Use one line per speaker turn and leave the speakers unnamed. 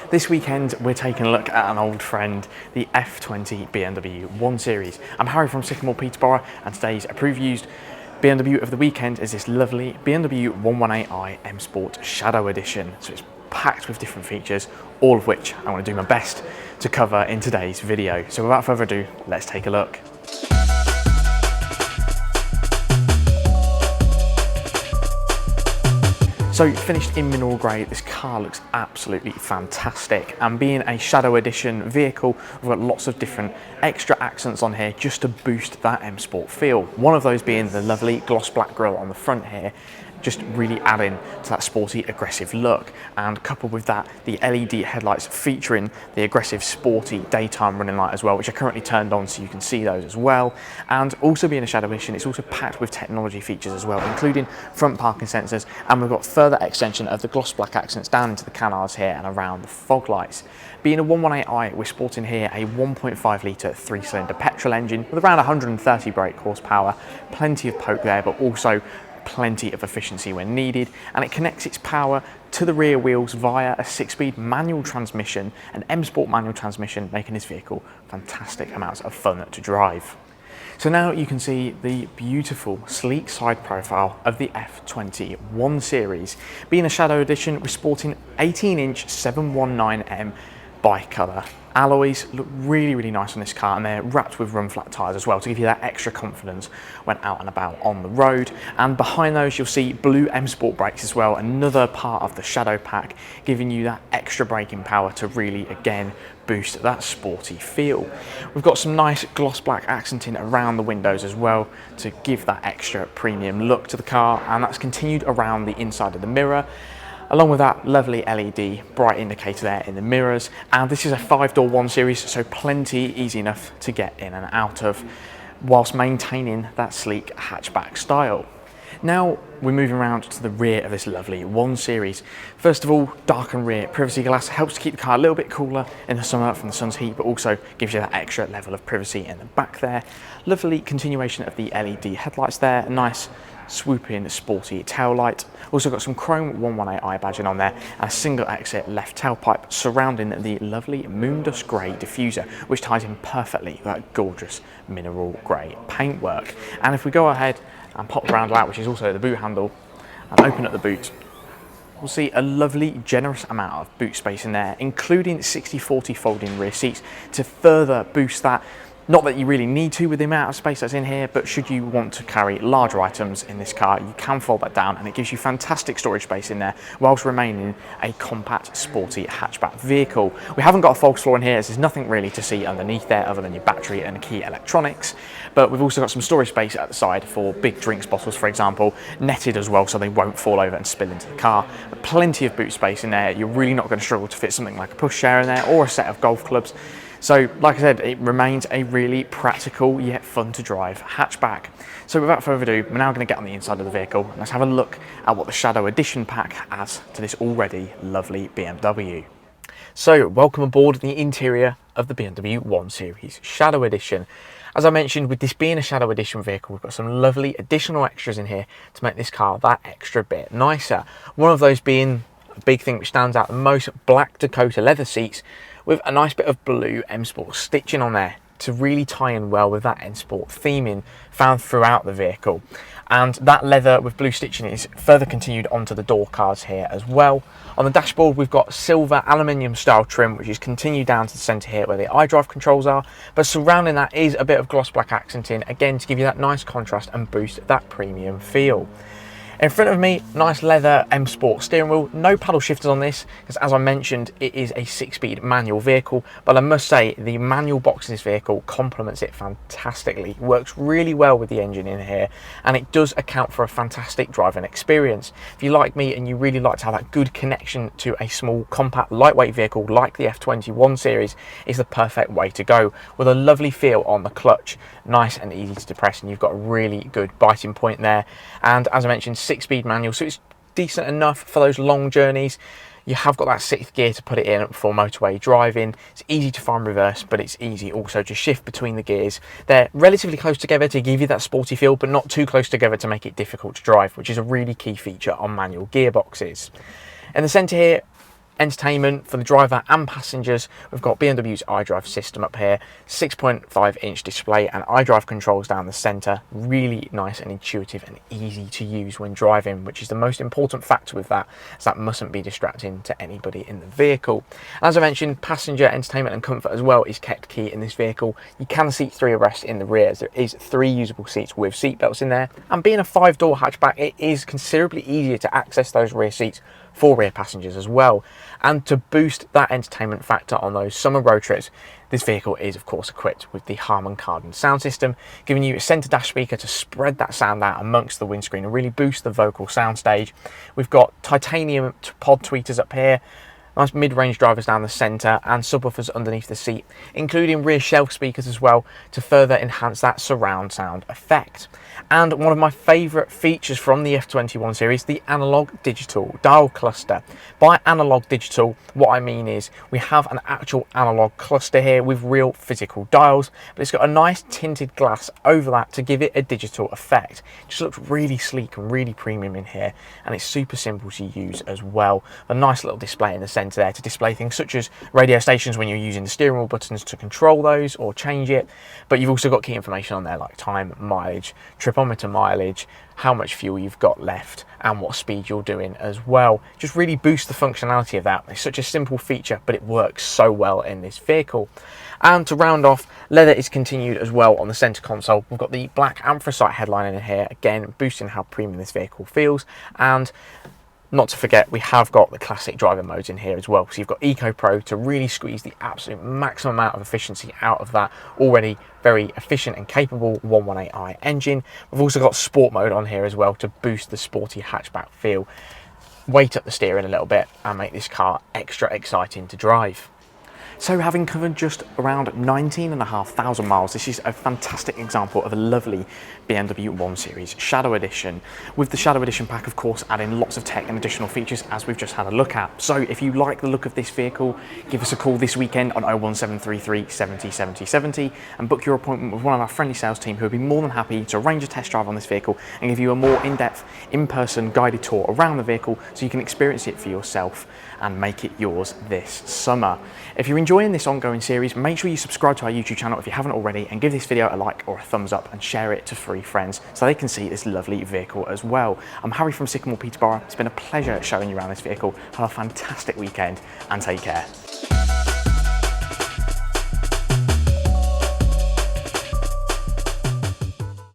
This weekend, we're taking a look at an old friend, the F20 BMW 1 Series. I'm Harry from Sycamore, Peterborough, and today's approved used BMW of the weekend is this lovely BMW 118i M Sport Shadow Edition. So it's packed with different features, all of which I want to do my best to cover in today's video. So without further ado, let's take a look. So finished in mineral grey, this car looks absolutely fantastic, and being a Shadow Edition vehicle, we've got lots of different extra accents on here just to boost that M Sport feel. One of those being the lovely gloss black grille on the front here, just really adding to that sporty, aggressive look. And coupled with that, the LED headlights featuring the aggressive, sporty daytime running light as well, which are currently turned on so you can see those as well. And also being a Shadow Edition, it's also packed with technology features as well, including front parking sensors, and we've got further extension of the gloss black accents down into the canards here and around the fog lights. Being a 118i, we're sporting here a 1.5 litre 3-cylinder petrol engine with around 130 brake horsepower, plenty of poke there, but also plenty of efficiency when needed, and it connects its power to the rear wheels via a 6-speed manual transmission, an M Sport manual transmission, making this vehicle fantastic amounts of fun to drive. So now you can see the beautiful sleek side profile of the F20 1 Series. Being a Shadow Edition, we're sporting 18-inch 719M bi-colour alloys. Look really nice on this car, and they're wrapped with run flat tyres as well to give you that extra confidence when out and about on the road. And behind those you'll see blue M Sport brakes as well, another part of the Shadow pack, giving you that extra braking power to really again boost that sporty feel. We've got some nice gloss black accenting around the windows as well to give that extra premium look to the car, and that's continued around the inside of the mirror, along with that lovely LED bright indicator there in the mirrors. And this is a 5-door 1 Series, so plenty easy enough to get in and out of, whilst maintaining that sleek hatchback style. Now we're moving around to the rear of this lovely 1 Series. First of all, darkened rear privacy glass helps to keep the car a little bit cooler in the summer from the sun's heat, but also gives you that extra level of privacy in the back there. Lovely continuation of the LED headlights there, a nice swooping sporty tail light. Also got some chrome 118i badging on there, and a single exit left tailpipe surrounding the lovely moondust grey diffuser, which ties in perfectly with that gorgeous mineral grey paintwork. And if we go ahead and pop the round out, which is also the boot handle, and open up the boot, we'll see a lovely generous amount of boot space in there, including 60/40 folding rear seats to further boost that. Not that you really need to with the amount of space that's in here, but should you want to carry larger items in this car, you can fold that down, and it gives you fantastic storage space in there whilst remaining a compact, sporty hatchback vehicle. We haven't got a false floor in here, as there's nothing really to see underneath there other than your battery and key electronics, but we've also got some storage space at the side for big drinks bottles, for example, netted as well so they won't fall over and spill into the car. But plenty of boot space in there. You're really not going to struggle to fit something like a pushchair in there or a set of golf clubs. So, like I said, it remains a really practical yet fun to drive hatchback. So without further ado, we're now going to get on the inside of the vehicle and let's have a look at what the Shadow Edition pack adds to this already lovely BMW. So, welcome aboard the interior of the BMW 1 Series Shadow Edition. As I mentioned, with this being a Shadow Edition vehicle, we've got some lovely additional extras in here to make this car that extra bit nicer. One of those being a big thing which stands out the most, black Dakota leather seats with a nice bit of blue M Sport stitching on there to really tie in well with that M Sport theming found throughout the vehicle. And that leather with blue stitching is further continued onto the door cards here as well. On the dashboard we've got silver aluminium style trim, which is continued down to the centre here where the iDrive controls are, but surrounding that is a bit of gloss black accenting, again to give you that nice contrast and boost that premium feel. In front of me, nice leather M Sport steering wheel, no paddle shifters on this, because as I mentioned, it is a 6-speed manual vehicle, but I must say the manual box in this vehicle complements it fantastically, works really well with the engine in here, and it does account for a fantastic driving experience. If you like me and you really like to have that good connection to a small, compact, lightweight vehicle like the F20 1 Series, is the perfect way to go, with a lovely feel on the clutch, nice and easy to depress, and you've got a really good biting point there. And as I mentioned, 6-speed manual, so it's decent enough for those long journeys. You have got that 6th gear to put it in for motorway driving. It's easy to find reverse, but it's easy also to shift between the gears. They're relatively close together to give you that sporty feel, but not too close together to make it difficult to drive, which is a really key feature on manual gearboxes. In the centre here, Entertainment for the driver and passengers, we've got BMW's iDrive system up here, 6.5-inch display and iDrive controls down the centre. Really nice and intuitive and easy to use when driving, which is the most important factor with that, as that mustn't be distracting to anybody in the vehicle. As I mentioned, passenger entertainment and comfort as well is kept key in this vehicle. You can seat 3 abreast in the rear, as there is 3 usable seats with seat belts in there, and being a 5-door hatchback, it is considerably easier to access those rear seats for rear passengers as well. And to boost that entertainment factor on those summer road trips, this vehicle is of course equipped with the Harman Kardon sound system, giving you a centre dash speaker to spread that sound out amongst the windscreen and really boost the vocal soundstage. We've got titanium pod tweeters up here, nice mid-range drivers down the centre and subwoofers underneath the seat, including rear shelf speakers as well to further enhance that surround sound effect. And one of my favourite features from the F21 series, the analog digital dial cluster. By analog digital, what I mean is we have an actual analog cluster here with real physical dials, but it's got a nice tinted glass over that to give it a digital effect. It just looks really sleek and really premium in here, and it's super simple to use as well. A nice little display in the centre there to display things such as radio stations when you're using the steering wheel buttons to control those or change it, but you've also got key information on there like time, mileage, tripometer mileage, how much fuel you've got left and what speed you're doing as well. Just really boosts the functionality of that. It's such a simple feature, but it works so well in this vehicle. And to round off, leather is continued as well on the centre console. We've got the black anthracite headliner in here, again boosting how premium this vehicle feels. And not to forget, we have got the classic driver modes in here as well. So you've got Eco Pro to really squeeze the absolute maximum amount of efficiency out of that already very efficient and capable 118i engine. We've also got Sport mode on here as well to boost the sporty hatchback feel, weight up the steering a little bit and make this car extra exciting to drive. So having covered just around 19,500 miles, this is a fantastic example of a lovely BMW 1 Series Shadow Edition. With the Shadow Edition pack, of course, adding lots of tech and additional features as we've just had a look at. So if you like the look of this vehicle, give us a call this weekend on 01733 70 70 70 and book your appointment with one of our friendly sales team who will be more than happy to arrange a test drive on this vehicle and give you a more in-depth, in-person guided tour around the vehicle so you can experience it for yourself and make it yours this summer. If you're enjoying this ongoing series, make sure you subscribe to our YouTube channel if you haven't already and give this video a like or a thumbs up and share it to 3 friends so they can see this lovely vehicle as well. I'm Harry from Sycamore Peterborough. It's been a pleasure showing you around this vehicle. Have a fantastic weekend and take care.